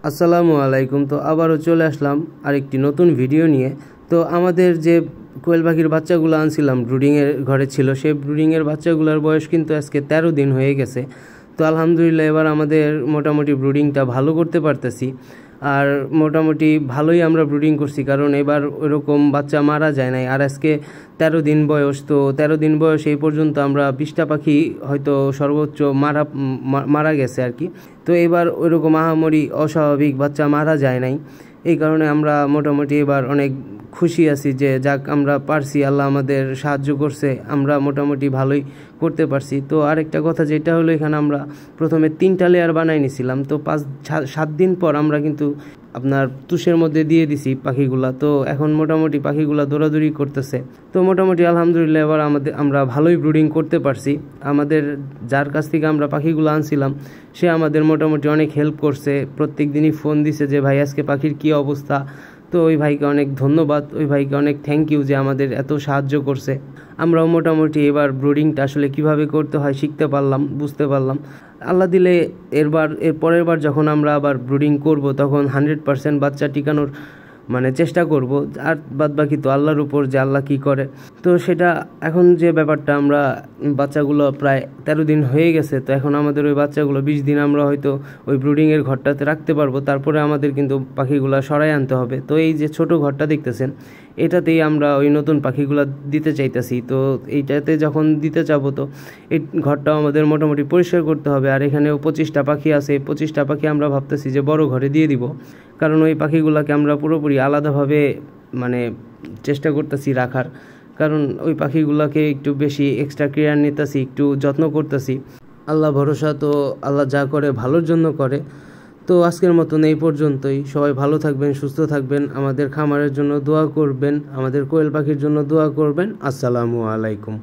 আসসালামু আলাইকুম। তো আবারও চলে আসলাম আরেকটি নতুন ভিডিও নিয়ে। তো আমাদের যে কোয়েল পাখির বাচ্চাগুলো আনছিলাম ব্রুডিংয়ের ঘরে ছিল, সেই ব্রুডিংয়ের বাচ্চাগুলোর বয়স কিন্তু আজকে 13 দিন হয়ে গেছে। তো আলহামদুলিল্লাহ এবার আমাদের মোটামুটি ব্রুডিংটা ভালো করতে পারতেছি, আর মোটামুটি ভালোই আমরা ব্রুডিং করছি, কারণ এবার ওইরকম বাচ্চা মারা যায় নাই। আর আজকে 13 দিন বয়স, তো 13 দিন বয়স এই পর্যন্ত আমরা 20টা পাখি হয়তো সর্বোচ্চ মারা গেছে আর কি। তো এবার ওইরকম আহামরি অস্বাভাবিক বাচ্চা মারা যায় নাই, এই কারণে আমরা মোটামুটি এবার অনেক খুশি আছি যে যাক আমরা পারছি, আল্লাহ আমাদের সাহায্য করছে, আমরা মোটামুটি ভালোই করতে পারছি। তো আরেকটা কথা যেটা হলো, এখানে আমরা প্রথমে 3টা লেয়ার বানাই নিছিলাম, তো 5-7 দিন পর আমরা কিন্তু আপনার তুষের মধ্যে দিয়ে দিছি পাখিগুলা। তো এখন মোটামুটি পাখিগুলা দৌড়াদৌড়ি করতেছে। তো মোটামুটি আলহামদুলিল্লাহ এবার আমরা ভালোই ব্রুডিং করতে পারছি। আমাদের যার কাছ থেকে আমরা পাখিগুলো আনছিলাম সে আমাদের মোটামুটি অনেক হেল্প করছে, প্রত্যেক দিনই ফোন দিছে যে ভাই আজকে পাখির কী অবস্থা। তো ওই ভাইকে অনেক ধন্যবাদ, ওই ভাইকে অনেক থ্যাংক ইউ যে আমাদের এত সাহায্য করছে। আমরাও মোটামুটি এবার ব্রুডিংটা আসলে কিভাবে করতে হয় শিখতে পারলাম, বুঝতে পারলাম। আল্লাহ দিলে এর পরের বার যখন আমরা আবার ব্রুডিং করব তখন 100% বাচ্চা টিকানোর চেষ্টা করব, আর বাদ বাকি তো আল্লাহর উপর যে আল্লাহ কি করে। তো সেটা এখন যে ব্যাপারটা, আমরা বাচ্চাগুলো প্রায় 13 দিন হয়ে গেছে, তো এখন আমাদের ওই বাচ্চাগুলো 20 দিন আমরা হয়তো ওই ব্রুডিংয়ের ঘরটাতে রাখতে পারবো। তারপরে আমাদের কিন্তু পাখিগুলো সরাই আনতে হবে। তো এই যে ছোট ঘরটা দেখতেছেন, এটাতেই আমরা ওই নতুন পাখিগুলো দিতে চাইতেছি। তো এইটাতে যখন দিতে যাবো, তো এই ঘরটাও আমাদের মোটামুটি পরিষ্কার করতে হবে। আর এখানেও 25টা পাখি আছে, 25টা পাখি আমরা ভাবতেছি যে বড় ঘরে দিয়ে দিব, কারণ ওই পাখিগুলোকে আমরা পুরোপুরি আলাদাভাবে চেষ্টা করতেছি রাখার, কারণ ওই পাখিগুলোকে একটু বেশি এক্সট্রা কেয়ার নিতেছি, একটু যত্ন করতেছি। আল্লাহ ভরসা, তো আল্লাহ যা করে ভালোর জন্য করে। তো আজকের মতন এই পর্যন্তই। সবাই ভালো থাকবেন, সুস্থ থাকবেন, আমাদের খামারের জন্য দোয়া করবেন, আমাদের কোয়েল পাখির জন্য দোয়া করবেন। আসসালামু আলাইকুম।